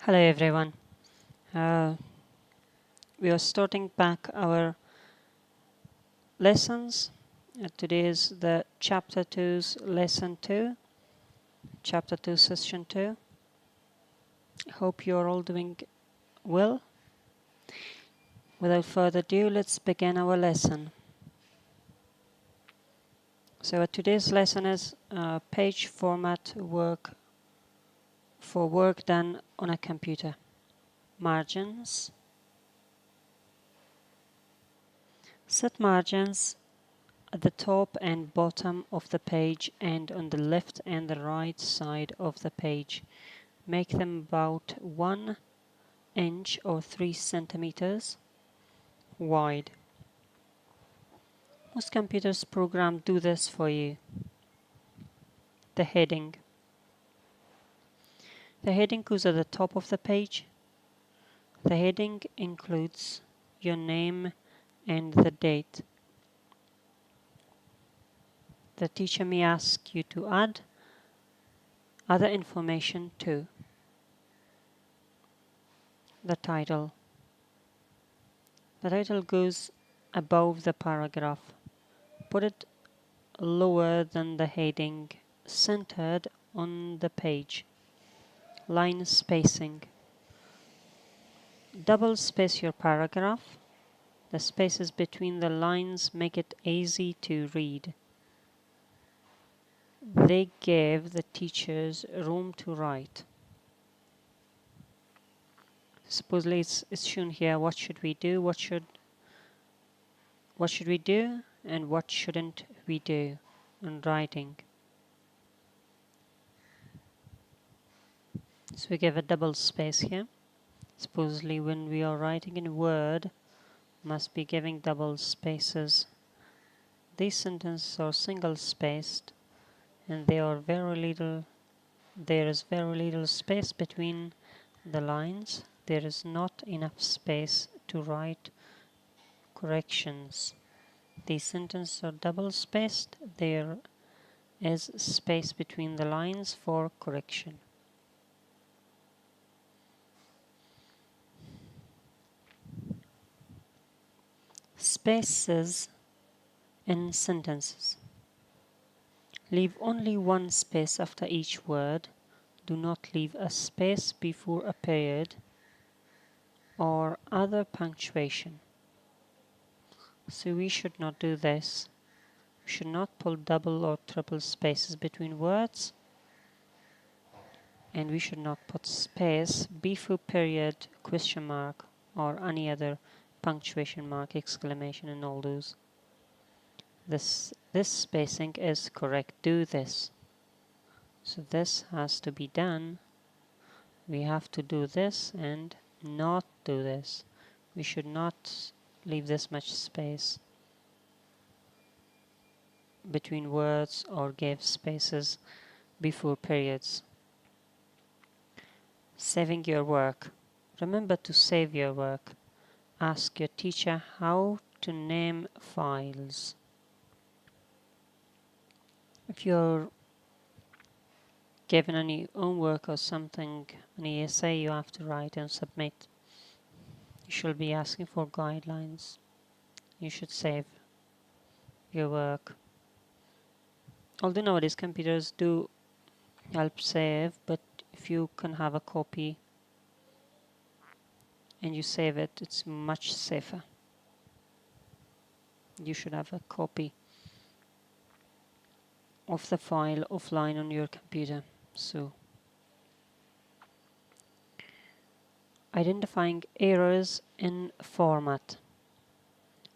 Hello everyone. Uh, we are starting back our lessons. Today is the chapter 2's lesson 2, chapter 2 session 2. Hope you are all doing well. Without further ado, let's begin our lesson. So today's lesson is page format work for work done on a computer. Margins. Set margins at the top and bottom of the page and on the left and the right side of the page. Make them about 1 inch or 3 centimeters wide. Most computers program do this for you. The heading. The heading goes at the top of the page. The heading includes your name and the date. The teacher may ask you to add other information too. The title. The title goes above the paragraph. Put it lower than the heading, centered on the page. Line spacing. Double space your paragraph. The spaces between the lines make it easy to read. They give the teachers room to write. Supposedly it's shown here what should we do, what should we do, and what shouldn't we do in writing. So we give a double space here. Supposedly when we are writing in Word, must be giving double spaces. These sentences are single spaced and there is very little space between the lines. There is not enough space to write corrections. These sentences are double spaced. There is space between the lines for correction. Spaces in sentences. Leave only one space after each word. Do not leave a space before a period or other punctuation. So we should not do this. We should not put double or triple spaces between words, and we should not put space before period, question mark, or any other punctuation mark, exclamation, and all those. This spacing is correct. Do this. So this has to be done. We have to do this and not do this. We should not leave this much space between words or give spaces before periods. Saving your work. Remember to save your work. Ask your teacher how to name files. If you're given any homework or something, any essay you have to write and submit, you should be asking for guidelines. You should save your work. Although nowadays computers do help save, but if you can have a copy and you save it, it's much safer. You should have a copy of the file offline on your computer. So, identifying errors in format.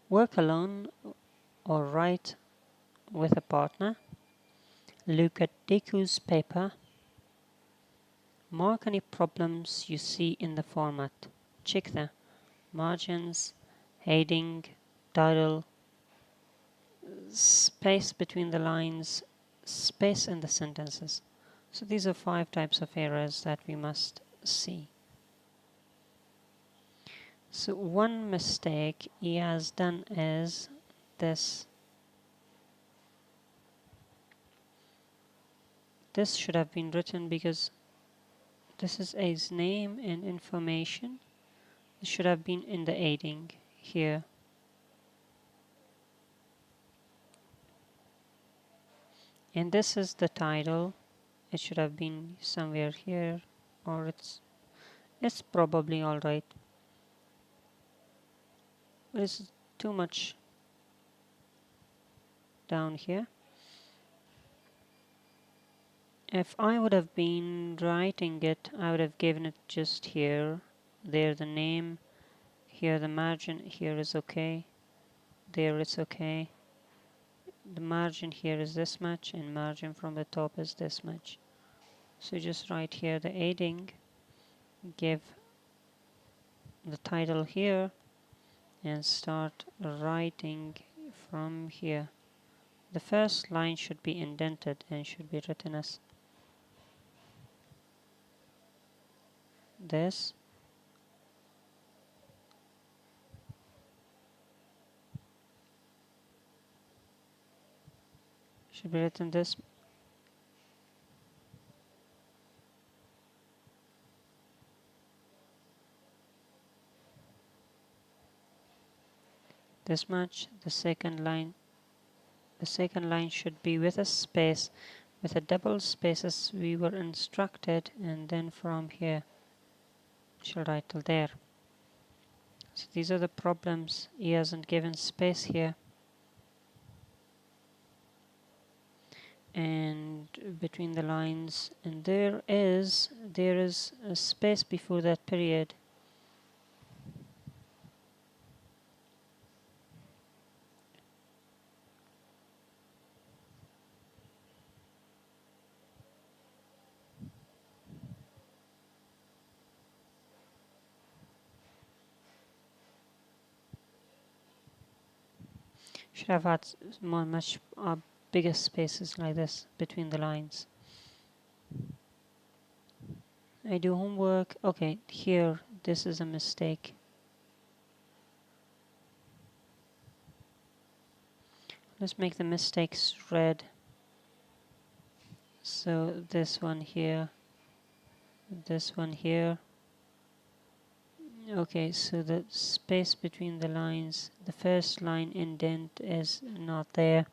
Work alone or write with a partner. Look at Deku's paper. Mark any problems you see in the format. Check the margins, heading, title, space between the lines, space in the sentences. So these are 5 types of errors that we must see. So one mistake he has done is this. This should have been written because This is his name and information. It should have been in the aiding here. And this is the title. It should have been somewhere here, or it's probably all right. It's too much down here. If I would have been writing it, I would have given it just here. There the name, here the margin, here is okay, there it's okay. The margin here is this much, and margin from the top is this much. So just write here the aiding, give the title here, and start writing from here. The first line should be indented and should be written as this. Should be written this. This much. The second line should be with a space, with a double space as we were instructed, and then from here shall write till there. So these are the problems. He hasn't given space here, and between the lines, and there is a space before that period. Should have had much bigger spaces like this between the lines. I do homework. Okay, here this is a mistake. Let's make the mistakes red. So this one here, this one here. Okay, so the space between the lines, the first line indent is not there.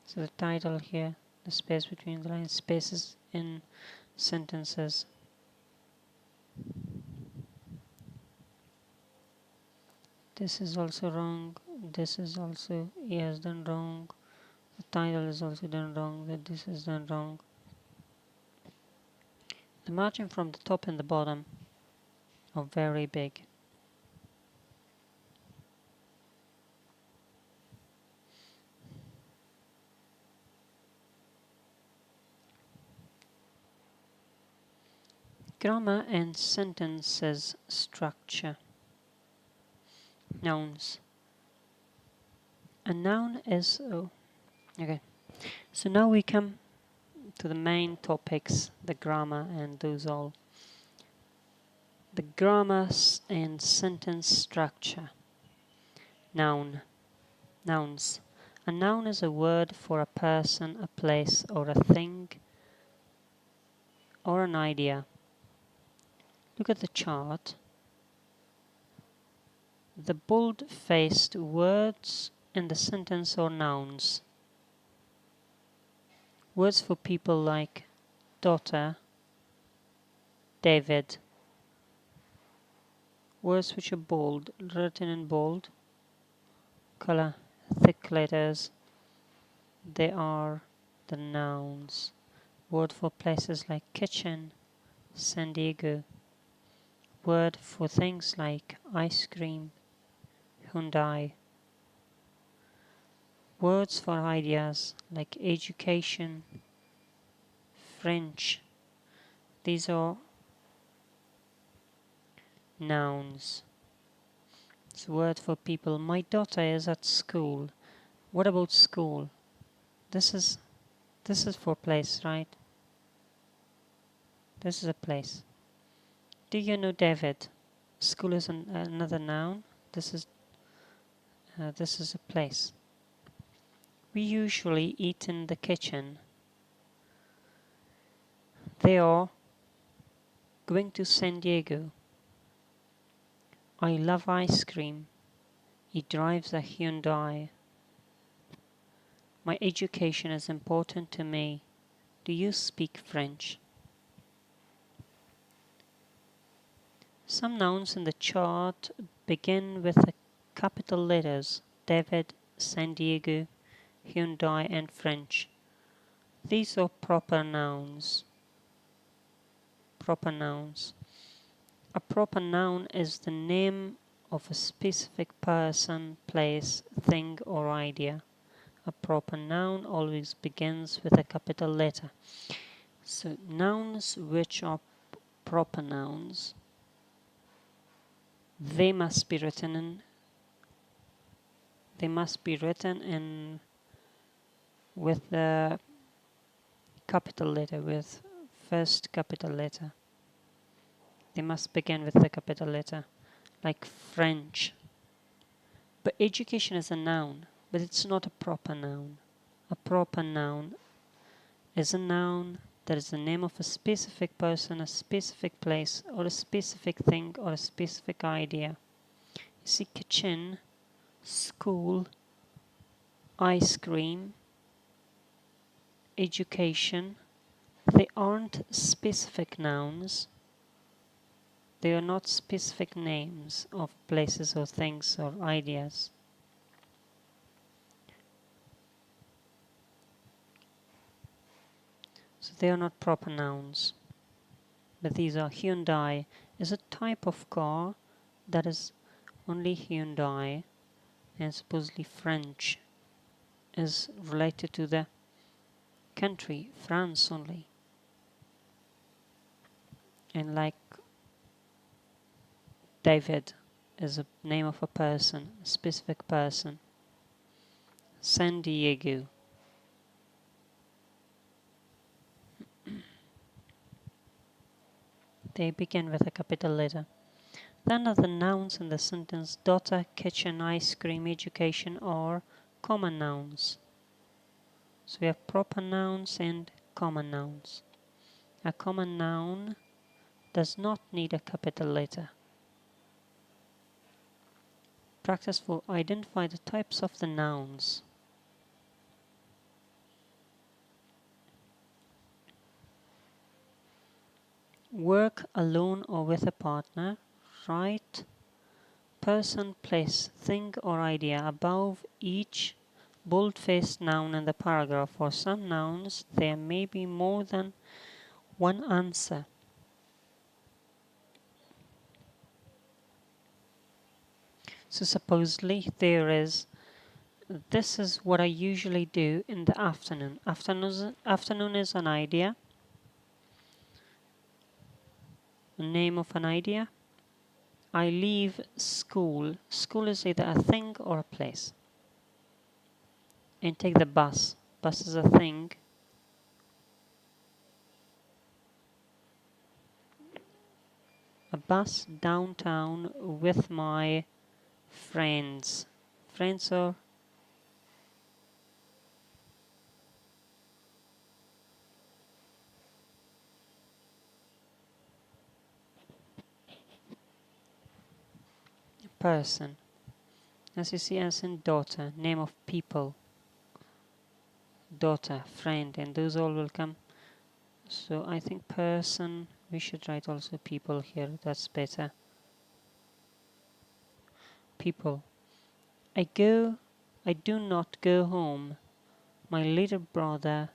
So the title here, the space between the lines, spaces in sentences. This is also wrong. This is also, he has done wrong. The title is also done wrong. That this is done wrong. The margin from the top and the bottom are very big. Grammar and sentences structure. Nouns. A noun is okay. So now we come to the main topics, the grammar and those all. The grammar and sentence structure. Noun. Nouns. A noun is a word for a person, a place, or a thing, or an idea. Look at the chart. The bold-faced words in the sentence are nouns. Words for people like daughter, David. Words which are bold, written in bold, color, thick letters, they are the nouns. Word for places like kitchen, San Diego. Word for things like ice cream, Hyundai. Words for ideas like education, French. These are nouns. It's a word for people. My daughter is at school. What about school? This is for place, right? This is a place. Do you know David? School is another noun. This is a place. We usually eat in the kitchen. They are going to San Diego. I love ice cream. He drives a Hyundai. My education is important to me. Do you speak French? Some nouns in the chart begin with the capital letters David, San Diego, Hyundai, and French. These are proper nouns. Proper nouns. A proper noun is the name of a specific person, place, thing, or idea. A proper noun always begins with a capital letter. So nouns which are proper nouns, they must be written in with the capital letter, with first capital letter. They must begin with the capital letter, like French. But education is a noun, but it's not a proper noun. A proper noun is a noun that is the name of a specific person, a specific place, or a specific thing, or a specific idea. You see, kitchen, school, ice cream, education, they aren't specific nouns. They are not specific names of places or things or ideas. So they are not proper nouns. But these are Hyundai is a type of car that is only Hyundai, and supposedly French is related to the country, France only. And like David is a name of a person, a specific person. San Diego. They begin with a capital letter. Then are the nouns in the sentence daughter, kitchen, ice cream, education, or common nouns. So we have proper nouns and common nouns. A common noun does not need a capital letter. Practice will identify the types of the nouns. Work alone or with a partner. Write person, place, thing, or idea above each bold-faced noun in the paragraph. For some nouns, there may be more than one answer. So supposedly there is, this is what I usually do in the afternoon. Afternoon is an idea, the name of an idea. I leave school. School is either a thing or a place. And take the bus. Bus is a thing. A bus downtown with my friends. Friends are person. As you see, as in daughter, name of people. Daughter, friend, and those all will come. So I think person, we should write also people here, that's better. People. I do not go home. My little brother,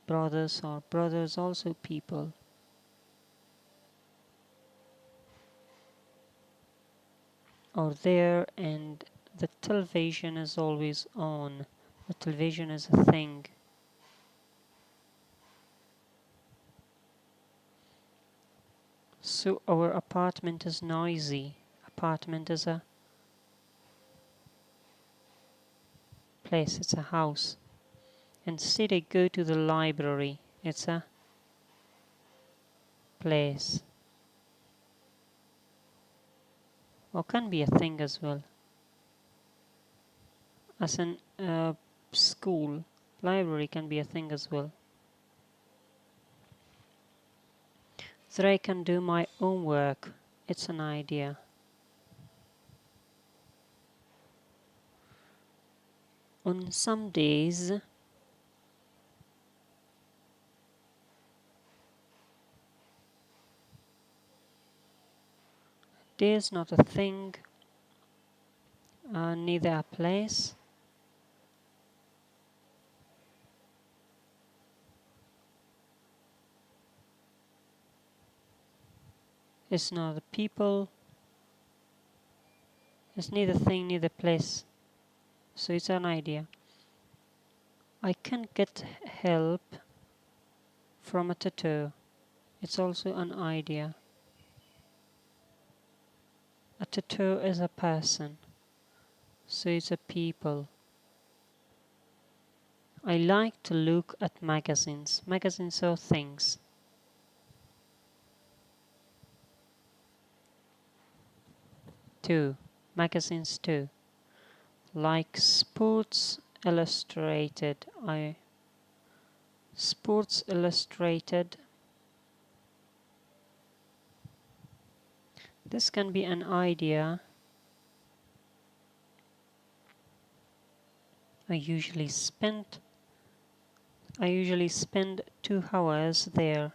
brothers or brothers also people. Are there, and the television is always on. The television is a thing. So our apartment is noisy. Apartment is a place, it's a house. Instead I go to the library. It's a place. Or can be a thing as well. As in school. Library can be a thing as well. That I can do my own work. It's an idea. On some days, there's not a thing, neither a place. It's not a people. It's neither thing, neither place. So it's an idea. I can get help from a tattoo. It's also an idea. A tattoo is a person. So it's a people. I like to look at magazines. Magazines are things. Too. Magazines too. Like Sports Illustrated. Sports Illustrated. This can be an idea. I usually spend 2 hours there.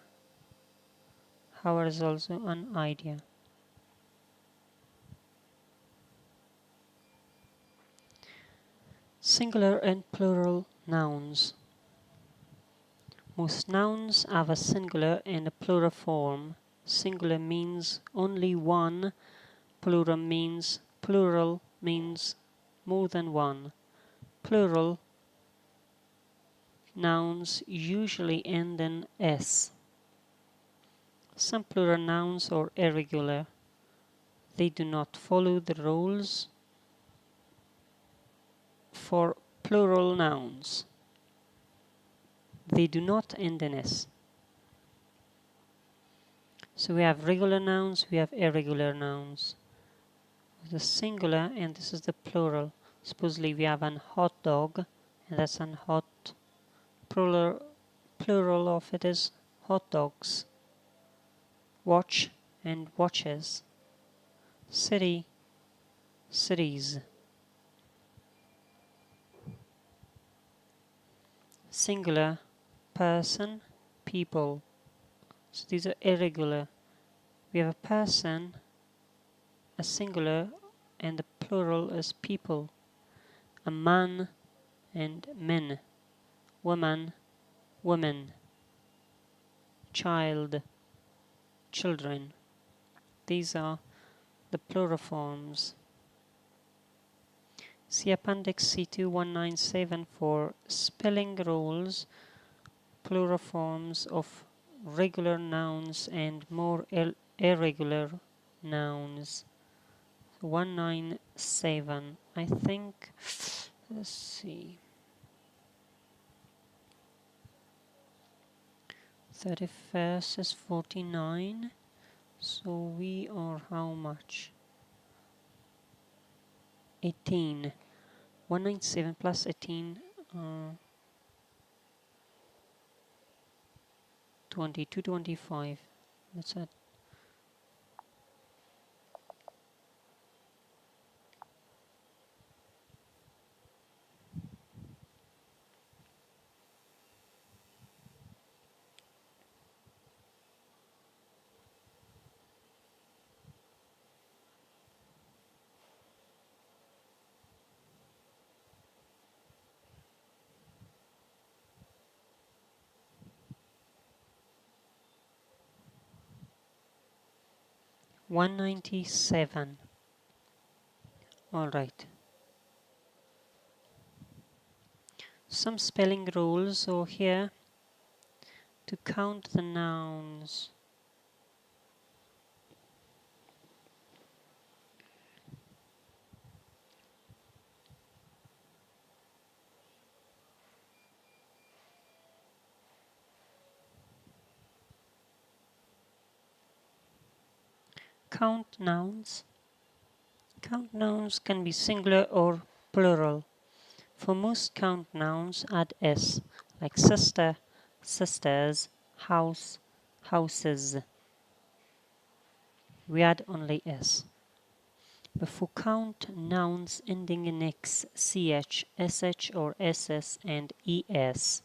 Hour is also an idea. Singular and plural nouns. Most nouns have a singular and a plural form. Singular means only one, plural means more than one. Plural nouns usually end in s. Some plural nouns are irregular. They do not follow the rules for plural nouns. They do not end in s. So we have regular nouns, we have irregular nouns. The singular and this is the plural. Supposedly we have an hot dog and that's an hot. Plural of it is hot dogs. Watch and watches. City, cities. Singular, person, people. So these are irregular. We have a person, a singular, and the plural is people. A man and men. Woman, women. Child, children. These are the plural forms. See Appendix C2197 for spelling rules, plural forms of regular nouns and more irregular nouns. 197, I think. Let's see. 31st is 49. So we are how much? 18. 197 plus 18. 22, 25. That's it. $197. All right. Some spelling rules over here to count the nouns. Count nouns. Count nouns can be singular or plural. For most count nouns, add s, like sister, sisters, house, houses. We add only s. But for count nouns ending in x, ch, sh, or ss, and es,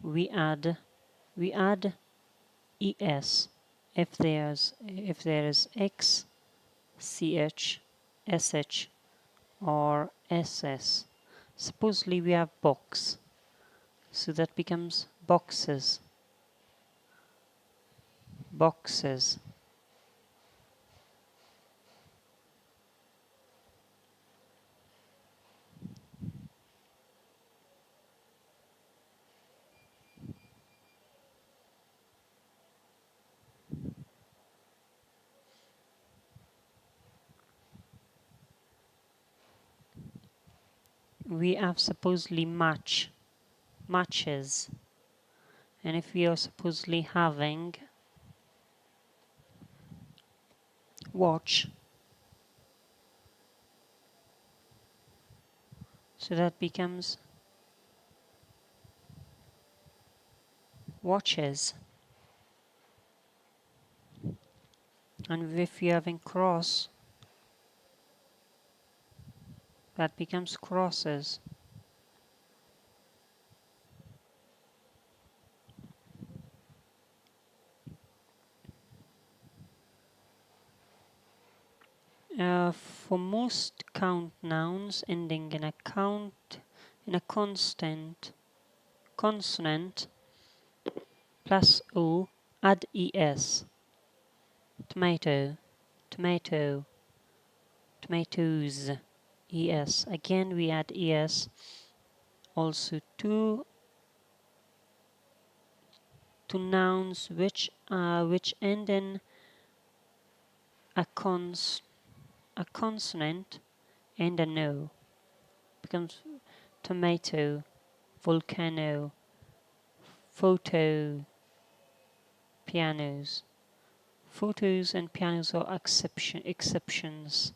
we add es if there is x, ch, sh, or ss. Supposedly we have box, so that becomes boxes, boxes. We have supposedly matches, and if we are supposedly having watch, so that becomes watches. And if you're having cross, that becomes crosses. For most count nouns ending in a consonant plus o, add es. Tomato, tomato, tomatoes, es. Again we add es also to nouns which end in a consonant and a no. Becomes tomato, volcano, photo, pianos. Photos and pianos are exceptions.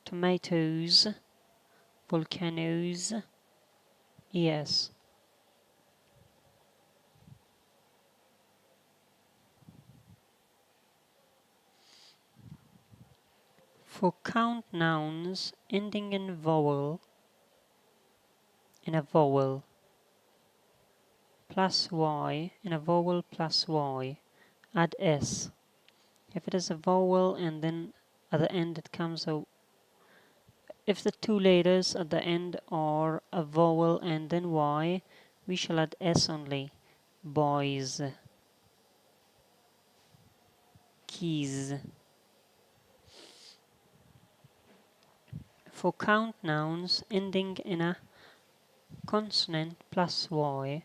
Tomatoes, volcanoes, yes. For count nouns ending in a vowel plus y, add s. If it is a vowel and then at the end it comes a, if the two letters at the end are a vowel and then y, we shall add s only. Boys, keys. For count nouns ending in a consonant plus y,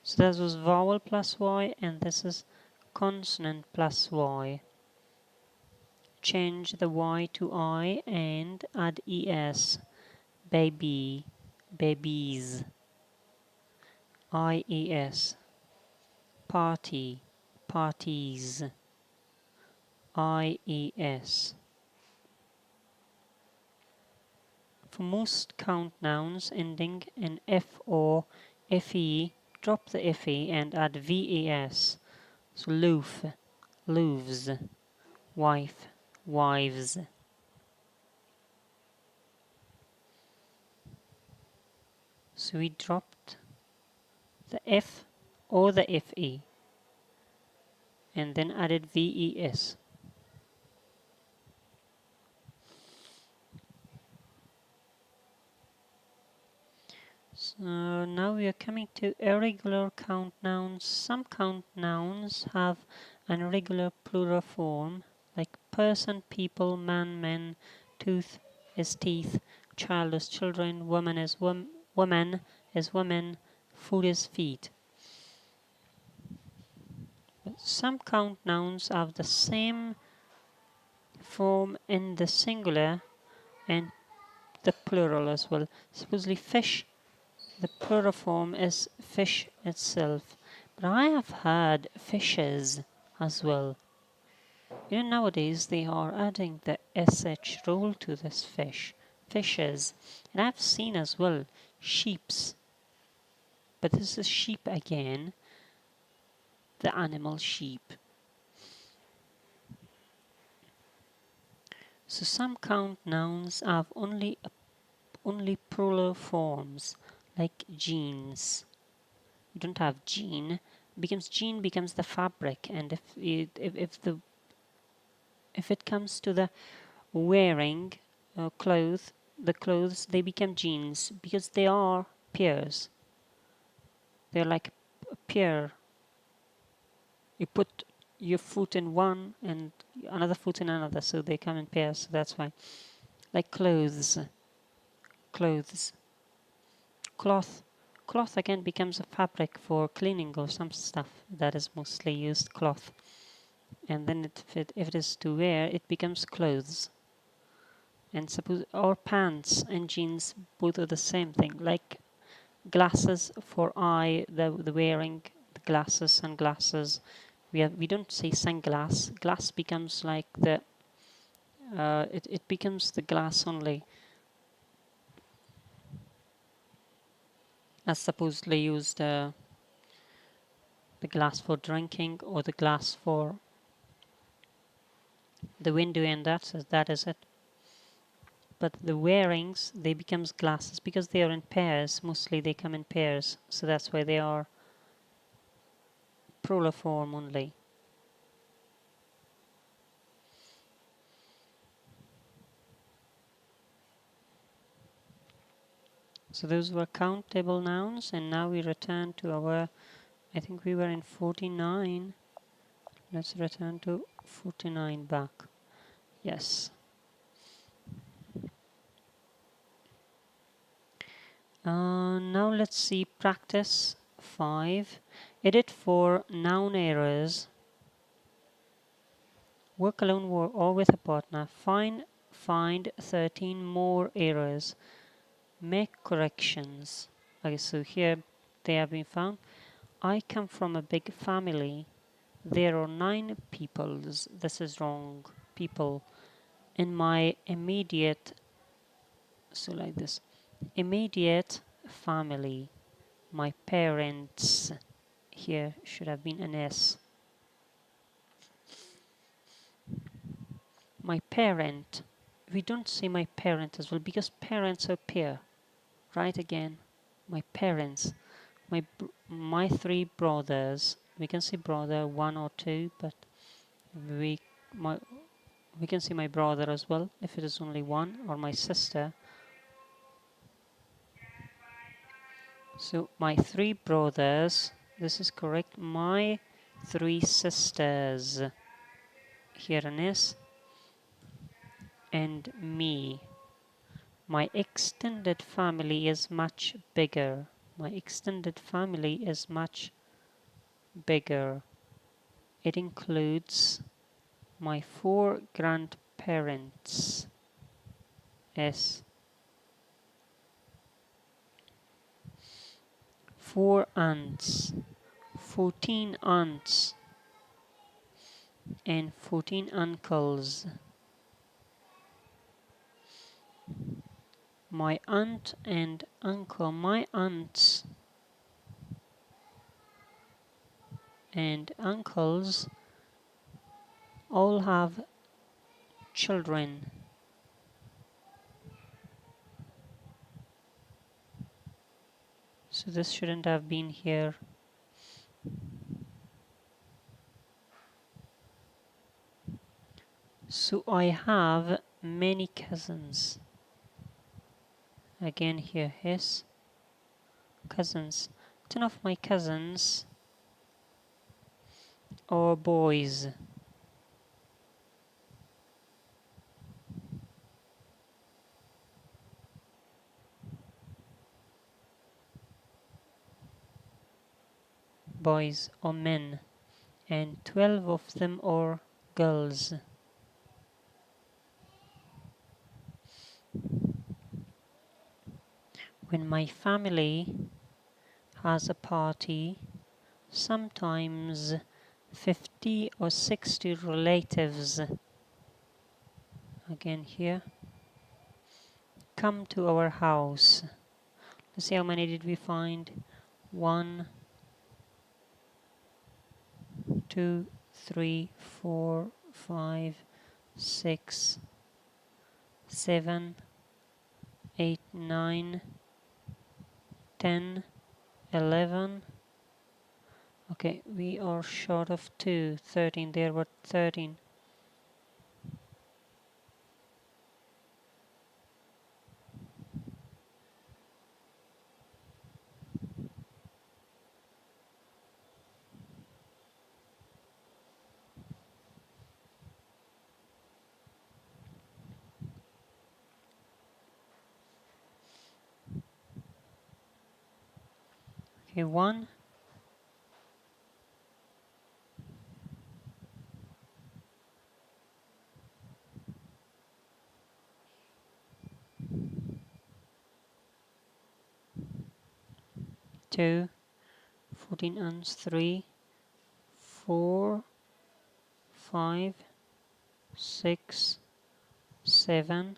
so this was vowel plus y and this is consonant plus y. Change the y to I and add es. Baby, babies. IES. Party, parties. IES. For most count nouns ending in f or fe, drop the fe and add ves. So loof, loaves, wife, wives. So we dropped the f or the fe and then added ves. So now we are coming to irregular count nouns. Some count nouns have an irregular plural form, like person, people, man, men, tooth is teeth, child is children, woman is woman is women, food is feet. But some count nouns have the same form in the singular and the plural as well. Supposedly fish, the plural form is fish itself. But I have heard fishes as well. You know, nowadays they are adding the sh roll to this fish. Fishes. And I've seen as well sheeps. But this is sheep again. The animal sheep. So some count nouns have only plural forms, like jeans. You don't have jean. Jean becomes the fabric, and if it comes to the wearing the clothes, they become jeans because they are pairs. They're like a pair. You put your foot in one and another foot in another, so they come in pairs. So that's why, like clothes. Cloth again becomes a fabric for cleaning or some stuff that is mostly used cloth, and then if it is to wear, it becomes clothes. And suppose our pants and jeans both are the same thing, like glasses for eye, the wearing the glasses, sunglasses. We don't say sunglass. Glass becomes like the it becomes the glass only, as supposedly used the glass for drinking or the glass for the window, and that is it. But the wearings, they becomes glasses because they are in pairs. Mostly they come in pairs, so that's why they are plural form only. So those were countable nouns, and now we return to our, I think we were in 49. Let's return to 49 back. Yes. Now let's see practice 5. Edit for noun errors. Work alone or with a partner. Find 13 more errors. Make corrections. Okay, so here they have been found. I come from a big family. There are 9 peoples. This is wrong. People. In my immediate, so like this, immediate family. My parents. Here should have been an S. My parent. We don't say my parent as well because parents are pair. Right again. My parents. My 3 brothers. We can say brother 1 or 2, but we can say my brother as well if it is only 1, or my sister. So my 3 brothers. This is correct. My 3 sisters. Here an S. And me. My extended family is much bigger. My extended family is much bigger. It includes my 4 grandparents. S. 4 aunts. 14 aunts. And 14 uncles. My aunt and uncle. My aunts and uncles all have children. So this shouldn't have been here. So I have many cousins. Again here, his cousins. 10 of my cousins are boys. Boys or men. And 12 of them are girls. When my family has a party, sometimes 50 or 60 relatives again here. Come to our house. Let's see how many did we find. 1, 2, 3, 4, 5, 6, 7, 8, 9, 10, 11. Okay, we are short of 2. 13. There were 13. Okay, 1, 2, 14 ounce, 3, 4, 5, 6, 7,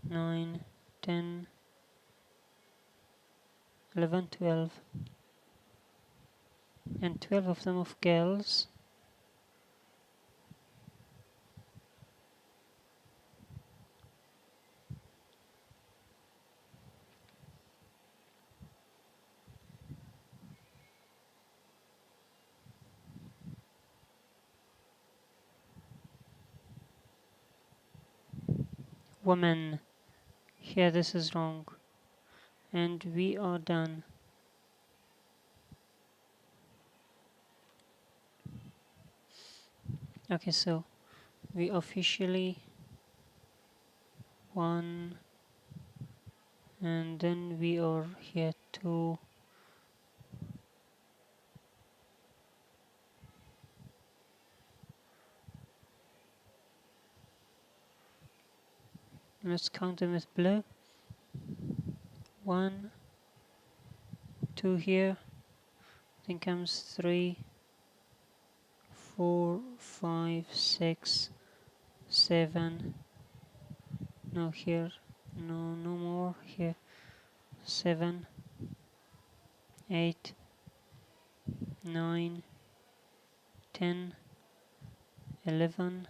9, 10, 11, 12, and 12 of them of girls. Woman. Here this is wrong. And we are done. Okay, so we officially won, and then we are here to let's count them with blue. 1, 2 here, then comes 3, 4, 5, 6, 7, no here, no more here, 7, 8, 9, 10, 11,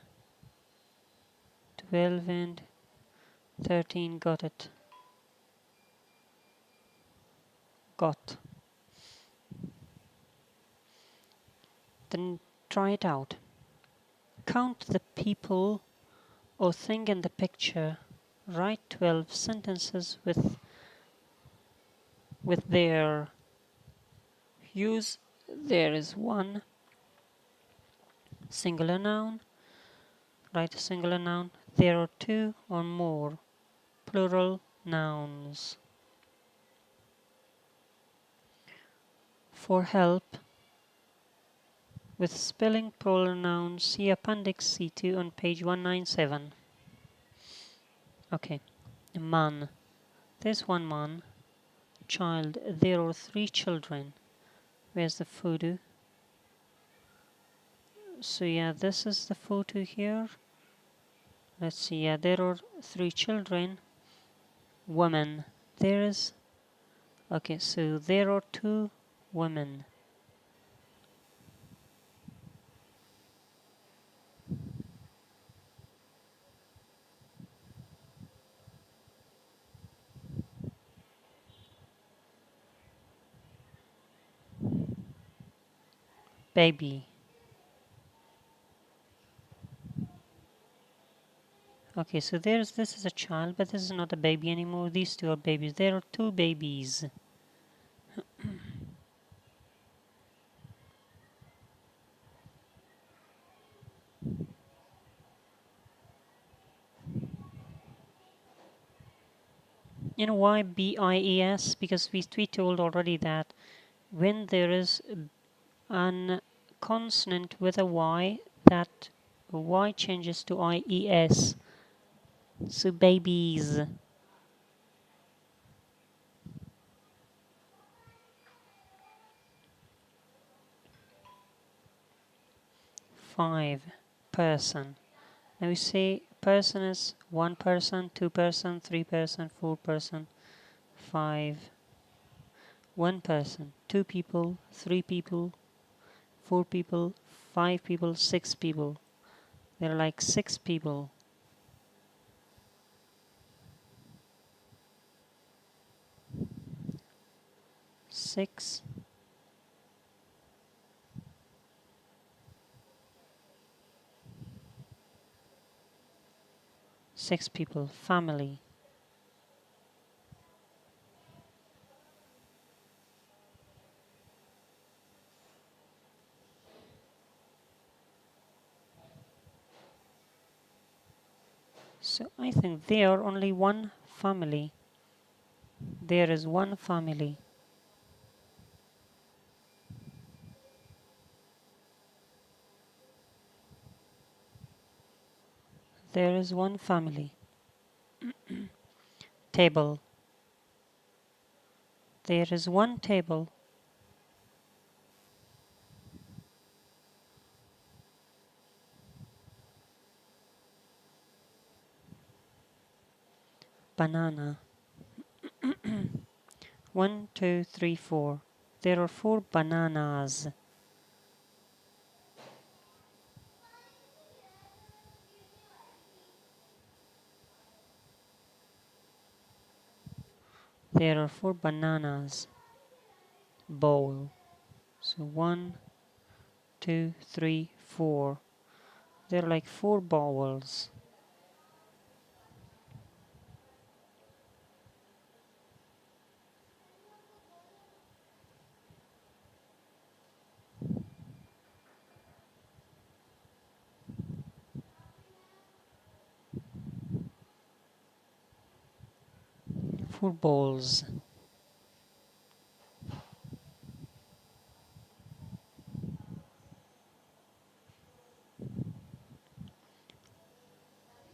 12 and 13. Got it. Got. Then try it out. Count the people or thing in the picture. Write 12 sentences with their. Use there is one singular noun. Write a singular noun. There are 2 or more plural nouns. For help with spelling plural nouns, see Appendix C2 on page 197. Okay, man. There's one man. Child. There are 3 children. Where's the photo? So yeah, this is the photo here. Let's see. Yeah, there are 3 children. Woman. There is. Okay, so there are 2 women. Baby. Okay, so this is a child, but this is not a baby anymore. These 2 are babies. There are 2 babies. You know why BIES? Because we told already that when there is an consonant with a Y, that Y changes to IES. So babies. 5. Person. Now we say person is 1 person, 2 person, 3 person, 4 person, 5. 1 person, 2 people, 3 people, 4 people, 5 people, 6 people. There are like 6 people. 6 6 people. Family. So I think they are only one family. There is one family. There is one family. Table. There is one table. Banana. 1, 2, 3, 4. There are 4 bananas. There are 4 bananas. Bowl. So 1, 2, 3, 4. There are like 4 bowls. Four bowls.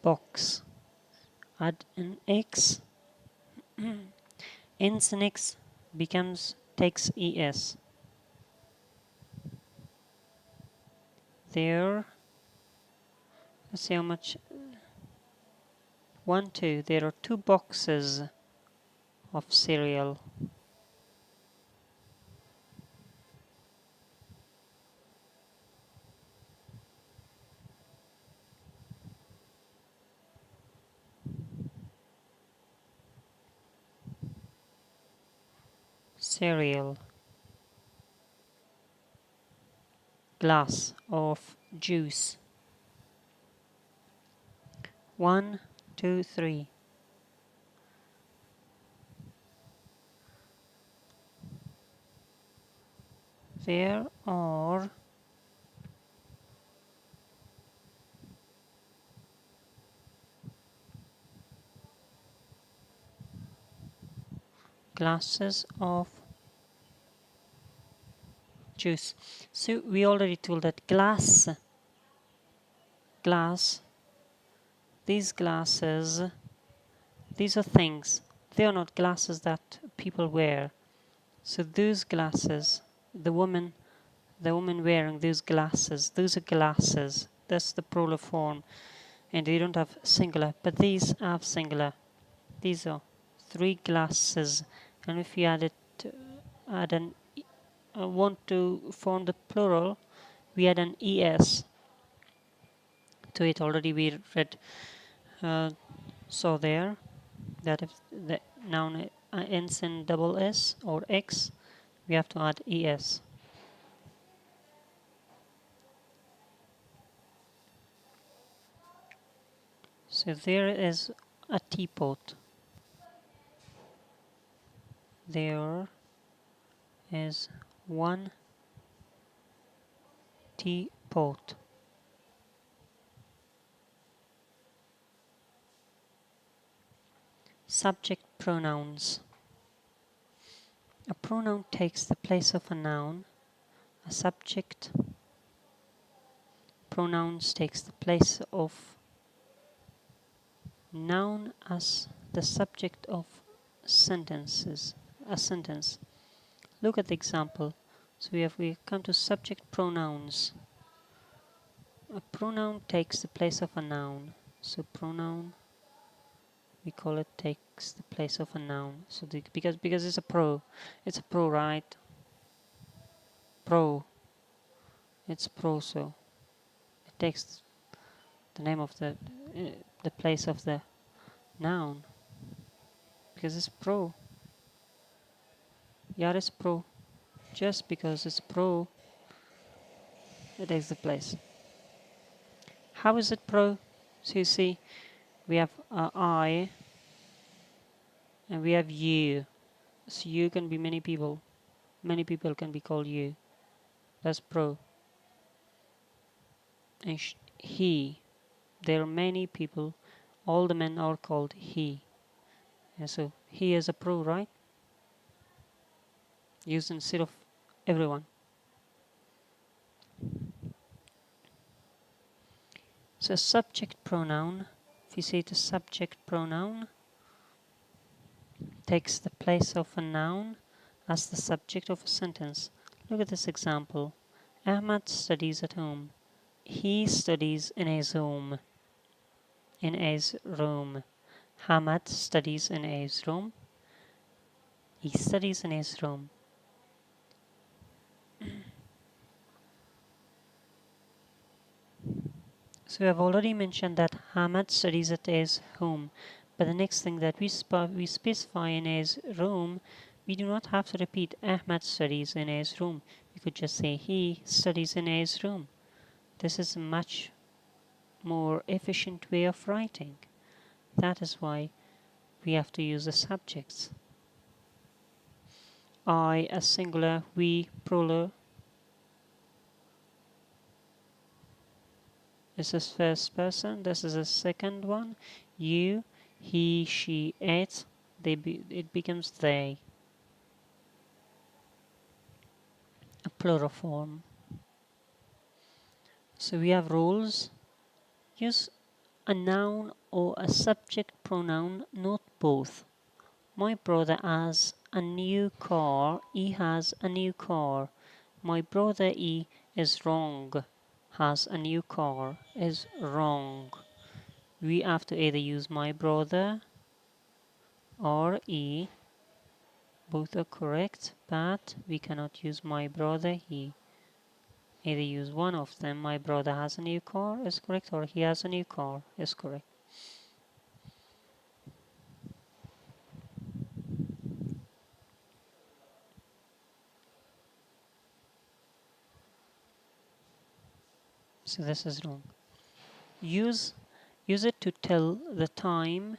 Box. Add an X. Ends an X becomes takes ES. There. Let's see how much. 1, 2. There are 2 boxes of cereal. Cereal. Glass of juice. 1, 2, 3. There are glasses of juice. So we already told that glass, these glasses, these are things. They are not glasses that people wear. So those glasses, the woman wearing those are glasses. That's the plural form. And we don't have singular, but these have singular. These are 3 glasses. And if you add an want to form the plural, we add an es to it. Already we read, saw there that if the noun ends in double s or x, we have to add es. So there is a teapot. There is one teapot. Subject pronouns. A pronoun takes the place of a noun. A subject pronouns takes the place of noun as the subject of sentences. A sentence. Look at the example. So we come to subject pronouns. A pronoun takes the place of a noun. So pronoun, we call it takes the place of a noun. So because it's a pro, right? Pro, it's pro. So it takes the name of the place of the noun because it's pro. Yeah, it's pro. Just because it's pro, it takes the place. How is it pro? So you see, we have I and we have you. So you can be many people. Many people can be called you. That's pro. And he. There are many people. All the men are called he. And so he is a pro, right? Used instead of everyone. So subject pronoun. If you say the subject pronoun takes the place of a noun as the subject of a sentence. Look at this example. Ahmad studies at home. He studies in his home. In his room. Hamad studies in his room. He studies in his room. So we have already mentioned that Hamad studies at his home. But the next thing that we specify in his room, we do not have to repeat Ahmad studies in his room. We could just say he studies in his room. This is a much more efficient way of writing. That is why we have to use the subjects. I as singular, we plural. This is first person. This is the second one. You, he, she, it. It becomes they. A plural form. So we have rules. Use a noun or a subject pronoun, not both. My brother has a new car. He has a new car. My brother he is wrong. Has a new car is wrong. We have to either use my brother or he. Both are correct, but we cannot use my brother he. Either use one of them. My brother has a new car is correct, or he has a new car is correct. So this is wrong. Use it to tell the time,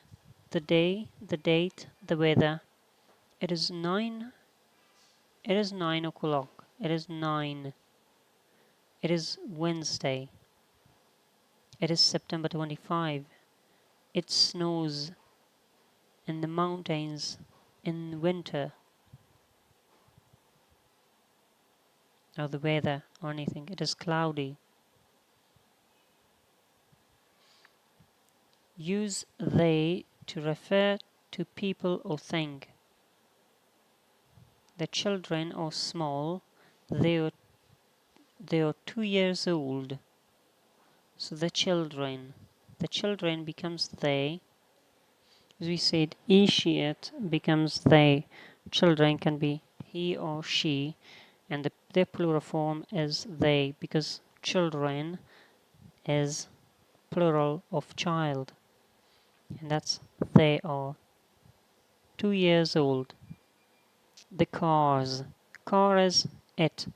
the day, the date, the weather. It is 9. It is 9 o'clock. It is 9. It is Wednesday. It is September 25. It snows in the mountains in winter. Or the weather or anything. It is cloudy. Use they to refer to people or thing. The children are small. They are 2 years old. So the children becomes they. As we said, he, she, it becomes they. Children can be he or she, and their plural form is they because children is plural of child, and that's they are 2 years old. The car is it,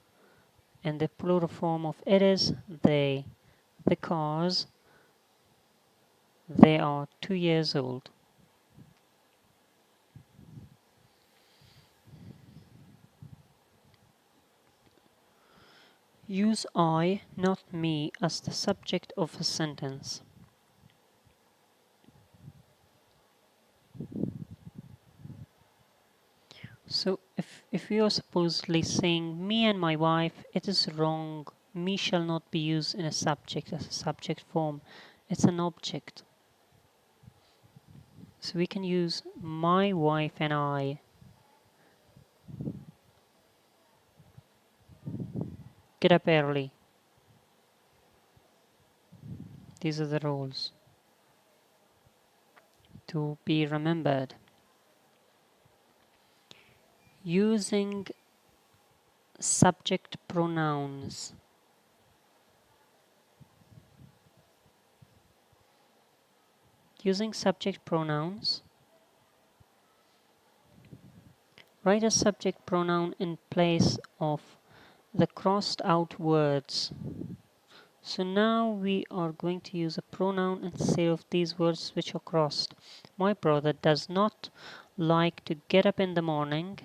and the plural form of it is they. The cars, they are 2 years old. Use I, not me, as the subject of a sentence. So if you are supposedly saying me and my wife, it is wrong. me shall not be used in a subject as a subject form. It's an object. So we can use my wife and I. Get up early. These are the rules to be remembered. Using subject pronouns. Using subject pronouns, write a subject pronoun in place of the crossed out words. So now we are going to use a pronoun instead of these words which are crossed. My brother does not like to get up in the morning.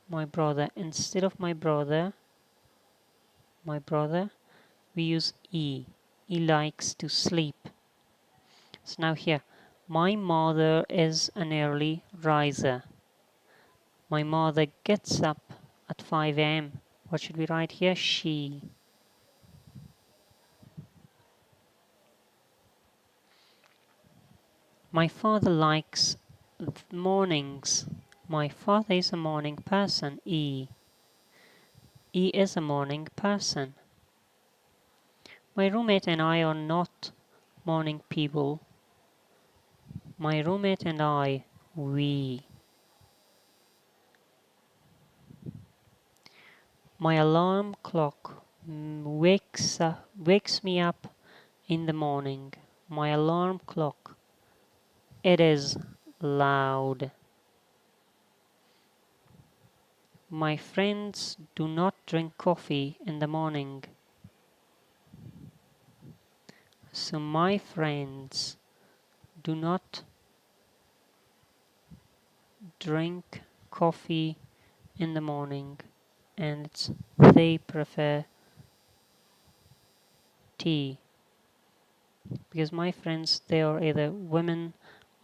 My brother. Instead of my brother, we use he. He likes to sleep. So now here, my mother is an early riser. My mother gets up at 5 a.m. What should we write here? She. My father likes mornings. My father is a morning person. He is a morning person. My roommate and I are not morning people. My roommate and I, we. My alarm clock wakes me up in the morning. My alarm clock. It is loud. My friends do not drink coffee in the morning. So my friends do not drink coffee in the morning, and they prefer tea. Because my friends, they are either women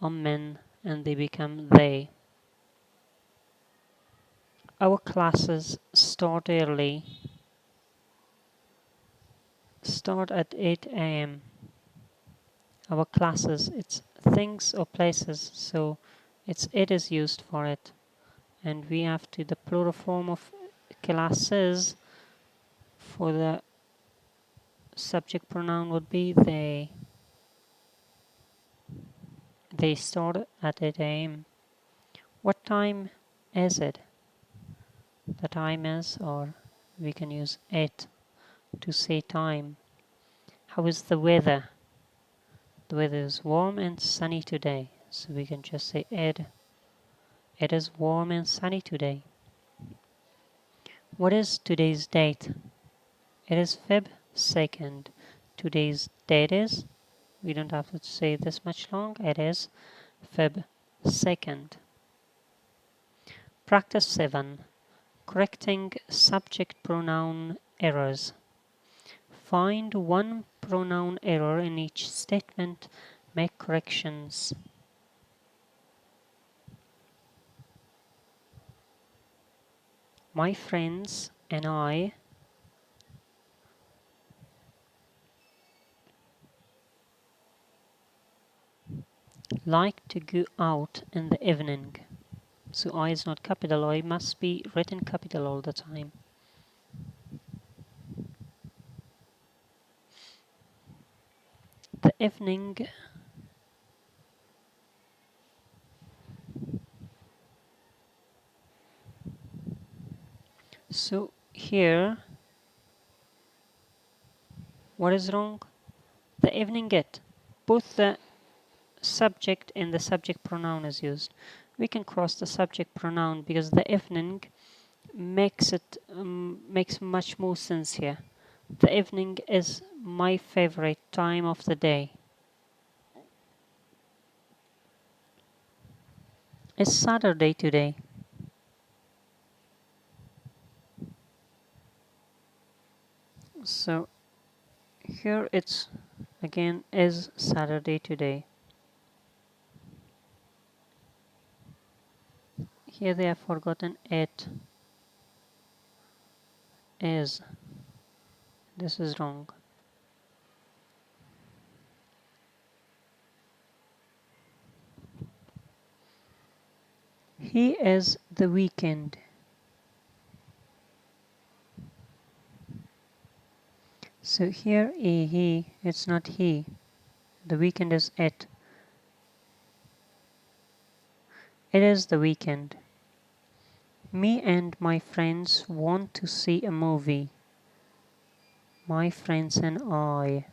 or men, and they become they. Our classes start early, start at 8 a.m. Our classes, it's things or places, so it is used for it. And we have to, the plural form of classes for the subject pronoun would be they. They start at 8 a.m. What time is it? The time is, or we can use it to say time. How is the weather? The weather is warm and sunny today. So we can just say it. It is warm and sunny today. What is today's date? It is Feb 2nd. Today's date is, we don't have to say this much long, it is Feb 2nd. Practice 7. Correcting subject pronoun errors. Find one pronoun error in each statement. Make corrections. My friends and I like to go out in the evening. So I is not capital, I must be written capital all the time. The evening so here what is wrong? The evening get both the subject and the subject pronoun is used. We can cross the subject pronoun because the evening makes much more sense here. The evening is my favorite time of the day. It's Saturday today. So here it's again is Saturday today. Here they have forgotten it. is. This is wrong. He is the weekend. So here he, it's not he. The weekend is it. It is the weekend. Me and my friends want to see a movie. My friends and I.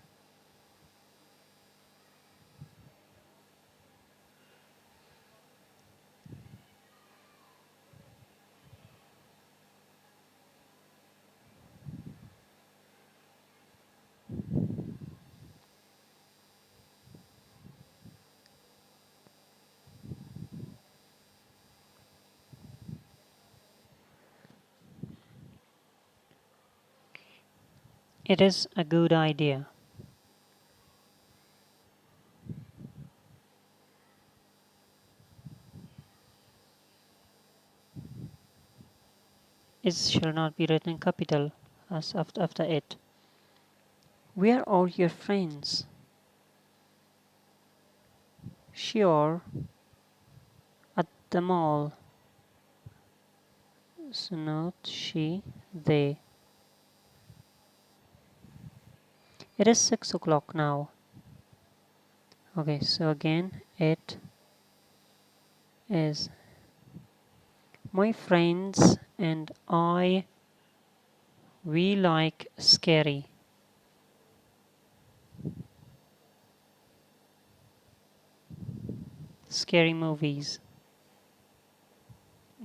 It is a good idea. It shall not be written in capital as after it. Where are your friends? Sure, at the mall. So not she, they. It is 6 o'clock now. Okay, so again, it is. My friends and I, we like scary movies.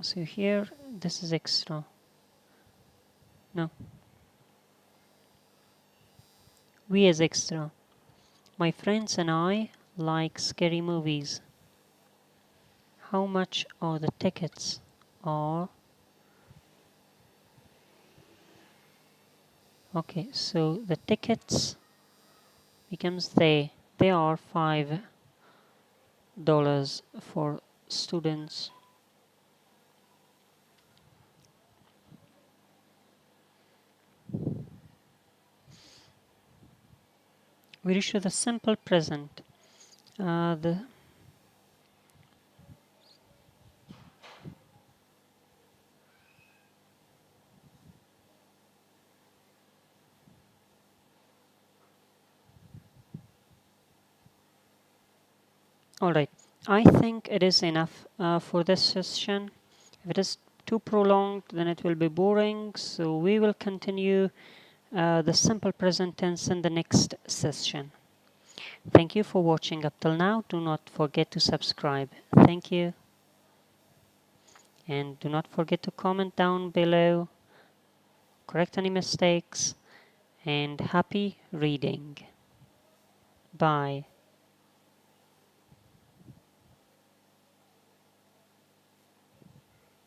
So here, this is extra. No, we is extra. My friends and I like scary movies. How much are the tickets? Are okay, so the tickets becomes they are $5 for students. We reach to the simple present. The All right, I think it is enough for this session. If it is too prolonged, then it will be boring. So we will continue the simple present tense in the next session. Thank you for watching up till now. Do not forget to subscribe. Thank you. And do not forget to comment down below, correct any mistakes, and happy reading. Bye.